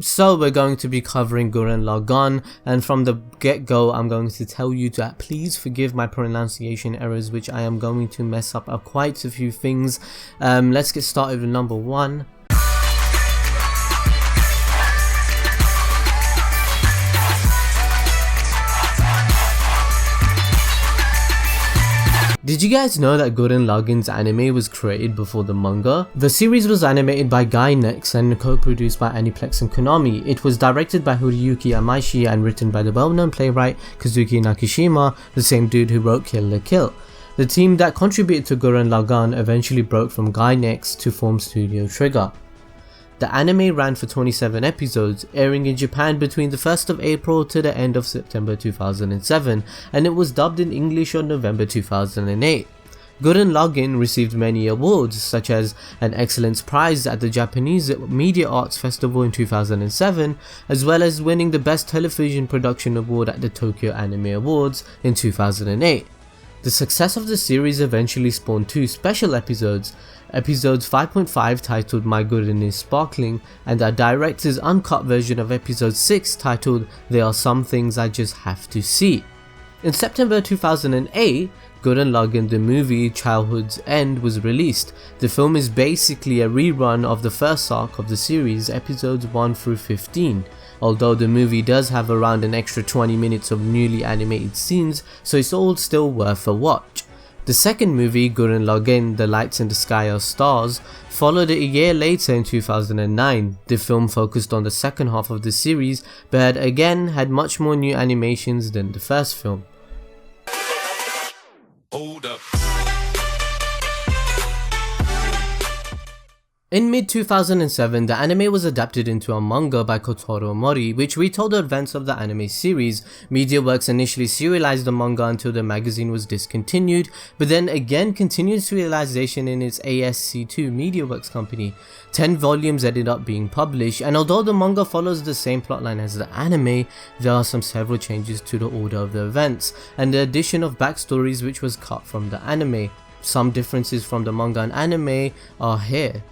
So we're going to be covering Gurren Lagann, and from the get-go I'm going to tell you to please forgive my pronunciation errors, which I am going to mess up quite a few things. Let's get started with number 1. Did you guys know that Gurren Lagann's anime was created before the manga? The series was animated by Gainex and co-produced by Animplex and Konami. It was directed by Hiroyuki Amaishi and written by the well-known playwright Kazuki Nakashima, the same dude who wrote Kill la Kill. The team that contributed to Gurren Lagann eventually broke from Gainex to form Studio Trigger. The anime ran for 27 episodes, airing in Japan between the 1st of April to the end of September 2007, and it was dubbed in English on November 2008. Gurren Lagann received many awards, such as an Excellence Prize at the Japanese Media Arts Festival in 2007, as well as winning the Best Television Production Award at the Tokyo Anime Awards in 2008. The success of the series eventually spawned 2 special episodes, episodes 5.5 titled My Gurren is Sparkling, and a director's uncut version of episode 6 titled There Are Some Things I Just Have to See. In September 2008, Gurren Lagann the movie Childhood's End was released. The film is basically a rerun of the first arc of the series, episodes 1 through 15. Although the movie does have around an extra 20 minutes of newly animated scenes, so it's all still worth a watch. The second movie, Gurren Lagann The Lights in the Sky Are Stars, followed a year later in 2009. The film focused on the second half of the series, but again had much more new animations than the first film. Hold up. In mid-2007, the anime was adapted into a manga by Kotaro Mori, which retold the events of the anime series. MediaWorks initially serialized the manga until the magazine was discontinued, but then again continued serialization in its ASC2 MediaWorks company. 10 volumes ended up being published, and although the manga follows the same plotline as the anime, there are several changes to the order of the events, and the addition of backstories which was cut from the anime. Some differences from the manga and anime are here.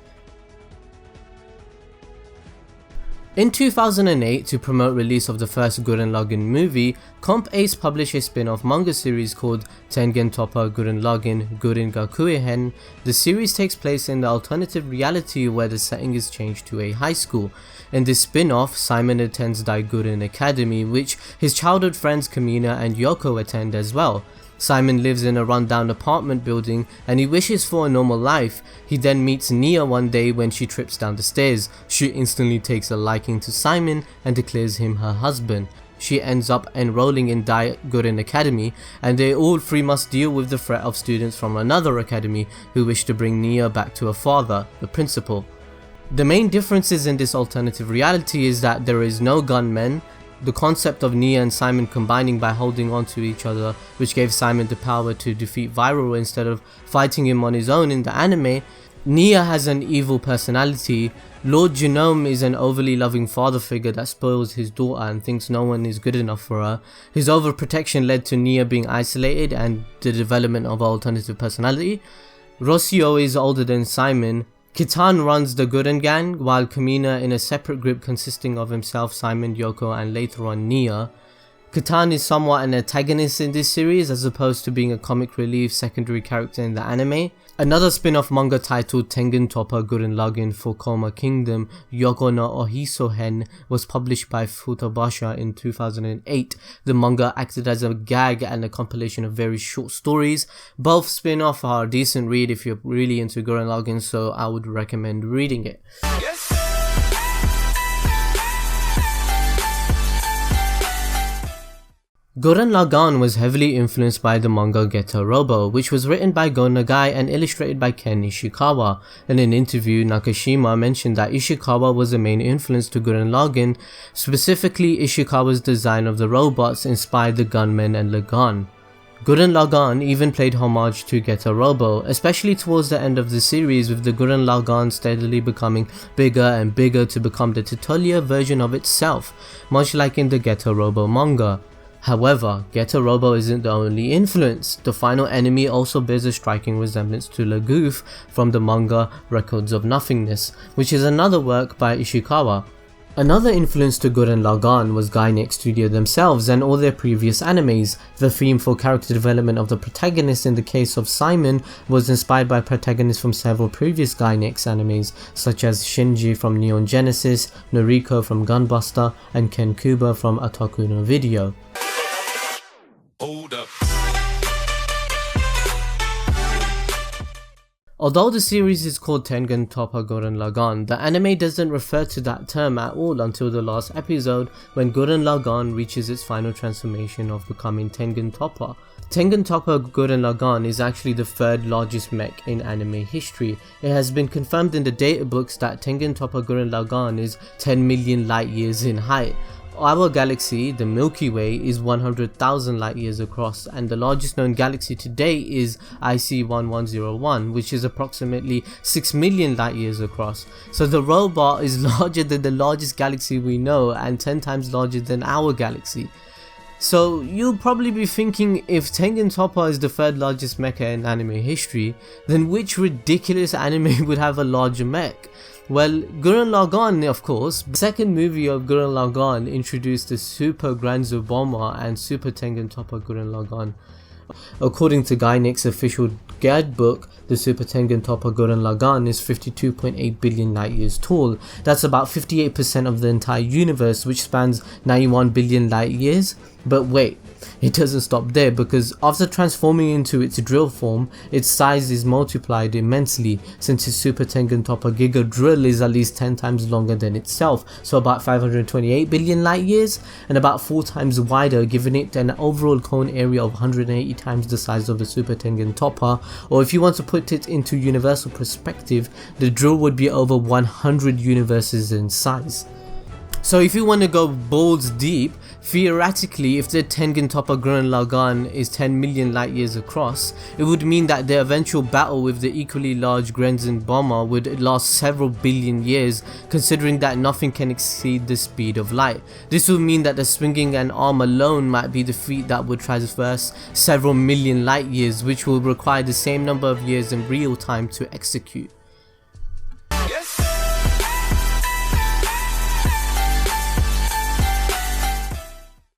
In 2008, to promote release of the first Gurren Lagann movie, Comp Ace published a spin-off manga series called Tengen Toppa Gurren Lagann Gurren Gakuehen. The series takes place in the alternative reality where the setting is changed to a high school. In this spin-off, Simon attends Daiguren Academy, which his childhood friends Kamina and Yoko attend as well. Simon lives in a rundown apartment building and he wishes for a normal life. He then meets Nia one day when she trips down the stairs. She instantly takes a liking to Simon and declares him her husband. She ends up enrolling in Daiguren Academy, and they all three must deal with the threat of students from another academy who wish to bring Nia back to her father, the principal. The main differences in this alternative reality is that there is no gunmen. The concept of Nia and Simon combining by holding on to each other, which gave Simon the power to defeat Viral instead of fighting him on his own in the anime. Nia has an evil personality. Lord Genome is an overly loving father figure that spoils his daughter and thinks no one is good enough for her. His overprotection led to Nia being isolated and the development of alternative personality. Rossio is older than Simon. Kitan runs the Gurren Gang, while Kamina in a separate group consisting of himself, Simon, Yoko and later on Nia. Kitan is somewhat an antagonist in this series as opposed to being a comic relief secondary character in the anime. Another spin-off manga titled Tengen Toppa Gurren Lagann for Koma Kingdom, Yoko no Ohisohen, was published by Futabasha in 2008. The manga acted as a gag and a compilation of very short stories. Both spin-off are a decent read if you're really into Gurren Lagann, so I would recommend reading it. Yes. Gurren Lagann was heavily influenced by the manga Getter Robo, which was written by Go Nagai and illustrated by Ken Ishikawa. In an interview, Nakashima mentioned that Ishikawa was the main influence to Gurren Lagann. Specifically, Ishikawa's design of the robots inspired the gunmen and Lagann. Gurren Lagann even paid homage to Getter Robo, especially towards the end of the series, with the Gurren Lagann steadily becoming bigger and bigger to become the tutorial version of itself, much like in the Getter Robo manga. However, Getter Robo isn't the only influence. The final enemy also bears a striking resemblance to Lagoof from the manga Records of Nothingness, which is another work by Ishikawa. Another influence to Gurren Lagann was Gainex Studio themselves and all their previous animes. The theme for character development of the protagonist in the case of Simon was inspired by protagonists from several previous Gainex animes, such as Shinji from Neon Genesis, Noriko from Gunbuster, and Ken Kuba from Otaku no Video. Hold up. Although the series is called Tengen Toppa Gurren Lagann, the anime doesn't refer to that term at all until the last episode when Gurren Laggan reaches its final transformation of becoming Tengen Toppa. Tengen Toppa Gurren Lagann is actually the third largest mech in anime history. It has been confirmed in the data books that Tengen Toppa Gurren Lagann is 10 million light years in height. Our galaxy, the Milky Way, is 100,000 light years across, and the largest known galaxy today is IC1101, which is approximately 6 million light years across. So the robot is larger than the largest galaxy we know and 10 times larger than our galaxy. So you'll probably be thinking, if Tengen Toppa is the third largest mecha in anime history, then which ridiculous anime would have a larger mech? Well, Gurren Laggan, of course. The second movie of Gurren Laggan introduced the Super Granzo Bomber and Super Tengen Toppa Gurren Lagann. According to Gainex's official guidebook, the Super Tengen Toppa Gurren Lagann is 52.8 billion light years tall. That's about 58% of the entire universe, which spans 91 billion light years. But wait, it doesn't stop there, because after transforming into its drill form, its size is multiplied immensely, since its Super Tengen Toppa Giga drill is at least 10 times longer than itself, so about 528 billion light years, and about 4 times wider, giving it an overall cone area of 180 times the size of the Super Tengen Toppa. Or if you want to put it into universal perspective, the drill would be over 100 universes in size. So if you want to go balls deep, theoretically, if the Tengen Toppa Gurren Lagann is 10 million light years across, it would mean that the eventual battle with the equally large Grenzen bomber would last several billion years, considering that nothing can exceed the speed of light. This would mean that the swinging an arm alone might be the feat that would traverse several million light years, which will require the same number of years in real time to execute.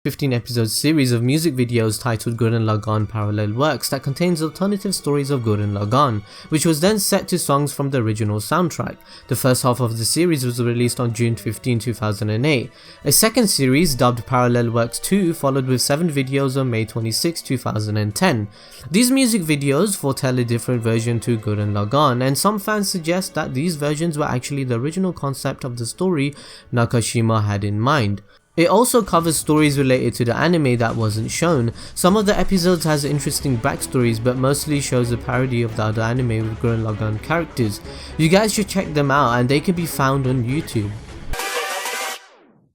15-episode series of music videos titled Gurren Laggan Parallel Works that contains alternative stories of Gurren Laggan, which was then set to songs from the original soundtrack. The first half of the series was released on June 15, 2008. A second series, dubbed Parallel Works 2, followed with 7 videos on May 26, 2010. These music videos foretell a different version to Gurren Laggan, and some fans suggest that these versions were actually the original concept of the story Nakashima had in mind. It also covers stories related to the anime that wasn't shown. Some of the episodes has interesting backstories, but mostly shows a parody of the other anime with Gurren Lagann characters. You guys should check them out, and they can be found on YouTube.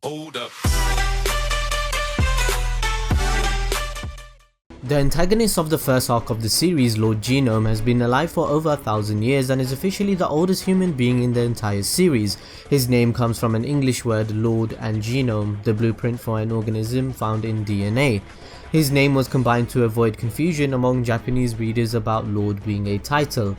Hold up. The antagonist of the first arc of the series, Lord Genome, has been alive for over 1,000 years and is officially the oldest human being in the entire series. His name comes from an English word, Lord, and genome, the blueprint for an organism found in DNA. His name was combined to avoid confusion among Japanese readers about Lord being a title.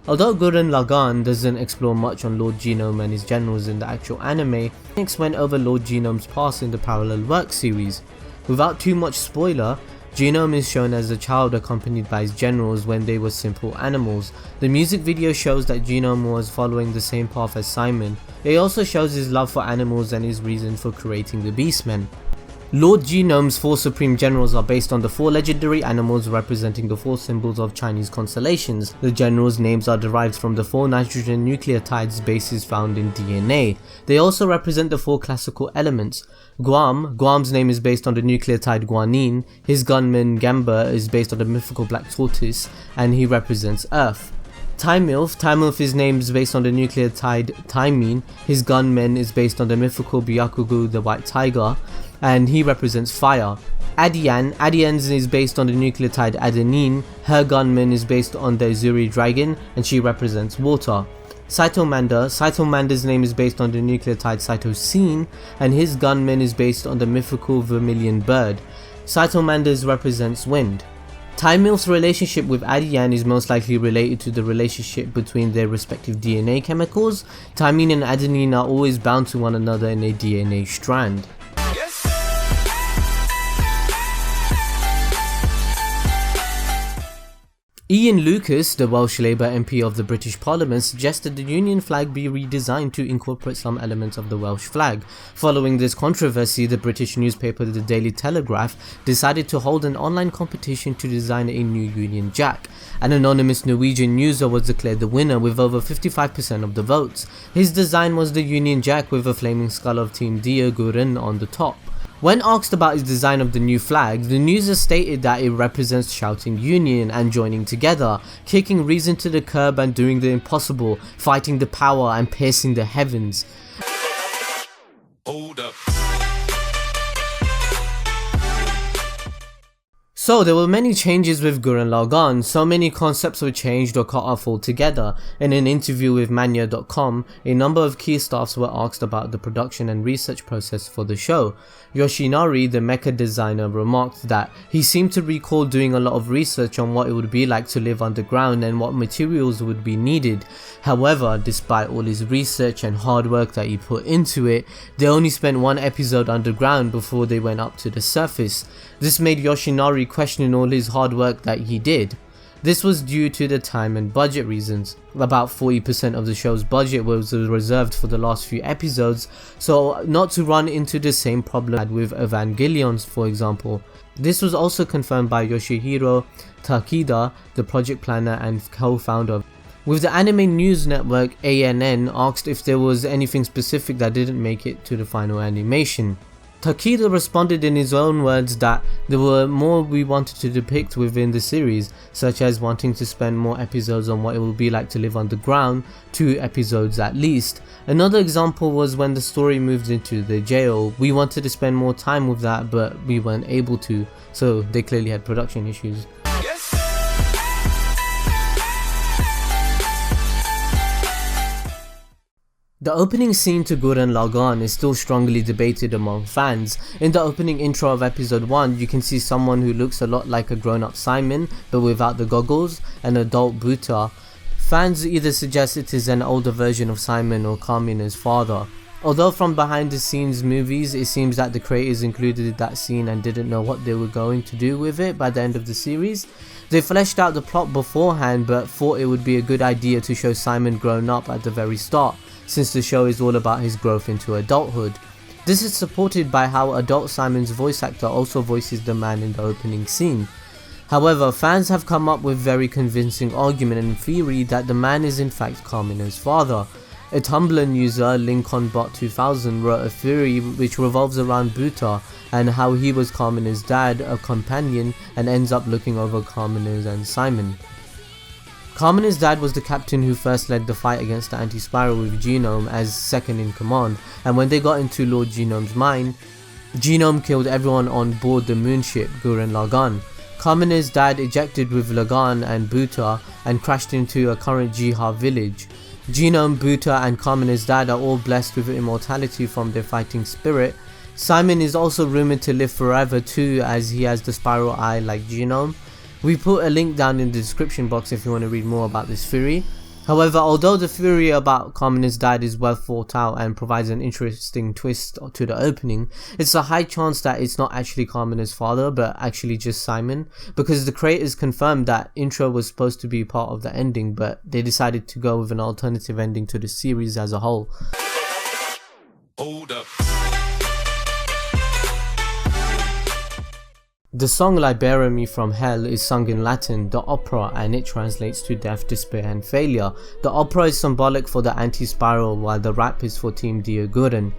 Although Gurren Lagann doesn't explore much on Lord Genome and his generals in the actual anime, Gainax went over Lord Genome's past in the Parallel Works series. Without too much spoiler, Genome is shown as a child accompanied by his generals when they were simple animals. The music video shows that Genome was following the same path as Simon. It also shows his love for animals and his reason for creating the Beastmen. Lord Genome's 4 supreme generals are based on the 4 legendary animals representing the 4 symbols of Chinese constellations. The generals' names are derived from the 4 nitrogen nucleotides bases found in DNA. They also represent the 4 classical elements. Guam's name is based on the nucleotide guanine, his gunman Gamba is based on the mythical black tortoise, and he represents Earth. Timilf's name is based on the nucleotide thymine, his gunman is based on the mythical Byakugu the white tiger, and he represents fire. Adian is based on the nucleotide adenine, her gunman is based on the Azuri dragon, and she represents water. Saitomander's name is based on the nucleotide cytosine, and his gunman is based on the mythical vermilion bird. Saitomander's represents wind. Time Milf's relationship with Adian is most likely related to the relationship between their respective DNA chemicals. Thymine and adenine are always bound to one another in a DNA strand. Ian Lucas, the Welsh Labour MP of the British Parliament, suggested the Union flag be redesigned to incorporate some elements of the Welsh flag. Following this controversy, the British newspaper The Daily Telegraph decided to hold an online competition to design a new Union Jack. An anonymous Norwegian user was declared the winner with over 55% of the votes. His design was the Union Jack with a flaming skull of Team Toppa Gurren on the top. When asked about his design of the new flag, the newser stated that it represents shouting union and joining together, kicking reason to the curb and doing the impossible, fighting the power and piercing the heavens. Hold up. So there were many changes with Gurren Laggan. So many concepts were changed or cut off altogether. In an interview with Mania.com, a number of key staffs were asked about the production and research process for the show. Yoshinari, the mecha designer, remarked that he seemed to recall doing a lot of research on what it would be like to live underground and what materials would be needed. However, despite all his research and hard work that he put into it, they only spent one episode underground before they went up to the surface. This made Yoshinari question all his hard work that he did. This was due to the time and budget reasons. About 40% of the show's budget was reserved for the last few episodes, so not to run into the same problem with Evangelions, for example. This was also confirmed by Yoshihiro Takeda, the project planner and co-founder. With the anime news network ANN asked if there was anything specific that didn't make it to the final animation. Takeda responded in his own words that there were more we wanted to depict within the series, such as wanting to spend more episodes on what it would be like to live underground, 2 episodes at least. Another example was when the story moved into the jail. We wanted to spend more time with that, but we weren't able to, so they clearly had production issues. The opening scene to Gurren Laggan is still strongly debated among fans. In the opening intro of episode 1, you can see someone who looks a lot like a grown-up Simon, but without the goggles, an adult Buta. Fans either suggest it is an older version of Simon or Kamina's father. Although from behind the scenes movies, it seems that the creators included that scene and didn't know what they were going to do with it by the end of the series. They fleshed out the plot beforehand, but thought it would be a good idea to show Simon grown up at the very start, since the show is all about his growth into adulthood. This is supported by how adult Simon's voice actor also voices the man in the opening scene. However, fans have come up with very convincing argument and theory that the man is in fact Kamina's father. A Tumblr user, LincolnBot2000, wrote a theory which revolves around Buta and how he was Kamina's dad, a companion, and ends up looking over Kamina's and Simon. Kamina's dad was the captain who first led the fight against the anti-spiral with Genome as second in command, and when they got into Lord Genome's mine, Genome killed everyone on board the moonship Gurren Laggan. Kamina's dad ejected with Laggan and Buta and crashed into a current Jiha village. Genome, Buta and Kamina's dad are all blessed with immortality from their fighting spirit. Simon is also rumoured to live forever too, as he has the spiral eye like Genome. We put a link down in the description box if you want to read more about this theory. However, although the theory about Kamina's dad is well thought out and provides an interesting twist to the opening, it's a high chance that it's not actually Kamina's father but actually just Simon, because the creators confirmed that intro was supposed to be part of the ending, but they decided to go with an alternative ending to the series as a whole. Hold up. The song Libera Me From Hell is sung in Latin, the opera, and it translates to death, despair and failure. The opera is symbolic for the anti-spiral, while the rap is for Team Toppa Gurren.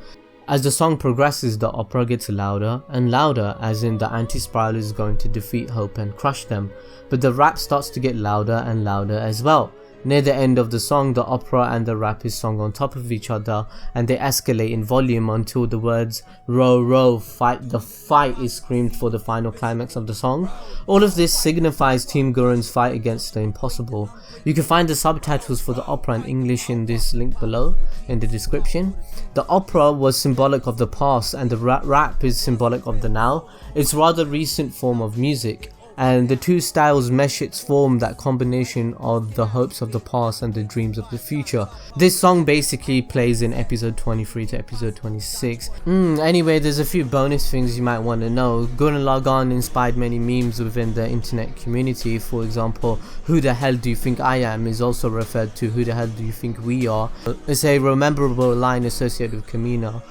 As the song progresses, the opera gets louder and louder, as in the anti-spiral is going to defeat Hope and crush them, but the rap starts to get louder and louder as well. Near the end of the song, the opera and the rap is sung on top of each other, and they escalate in volume until the words "Row, row, fight the fight" is screamed for the final climax of the song. All of this signifies Team Gurren's fight against the impossible. You can find the subtitles for the opera in English in this link below in the description. The opera was symbolic of the past and the rap is symbolic of the now. It's a rather recent form of music. and the two styles mesh its form, that combination of the hopes of the past and the dreams of the future. This song basically plays in episode 23 to episode 26. Anyway, there's a few bonus things you might want to know. Gurren Lagann inspired many memes within the internet community. For example, "Who the hell do you think I am" is also referred to "Who the hell do you think we are." It's a rememberable line associated with Kamina.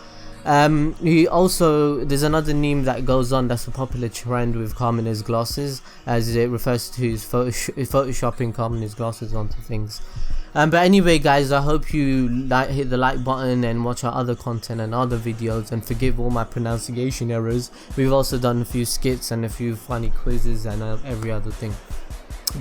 There's another meme that goes on that's a popular trend with Kamina's glasses, as it refers to his photoshopping Kamina's glasses onto things. But anyway guys, I hope you hit the like button and watch our other content and other videos, and forgive all my pronunciation errors. We've also done a few skits and a few funny quizzes and every other thing.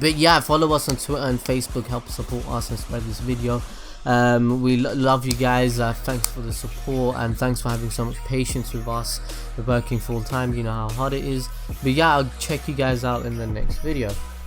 But yeah, follow us on Twitter and Facebook, help support us and spread this video. We love you guys. Thanks for the support, and thanks for having so much patience with us. We're working full time, you know how hard it is. But yeah, I'll check you guys out in the next video.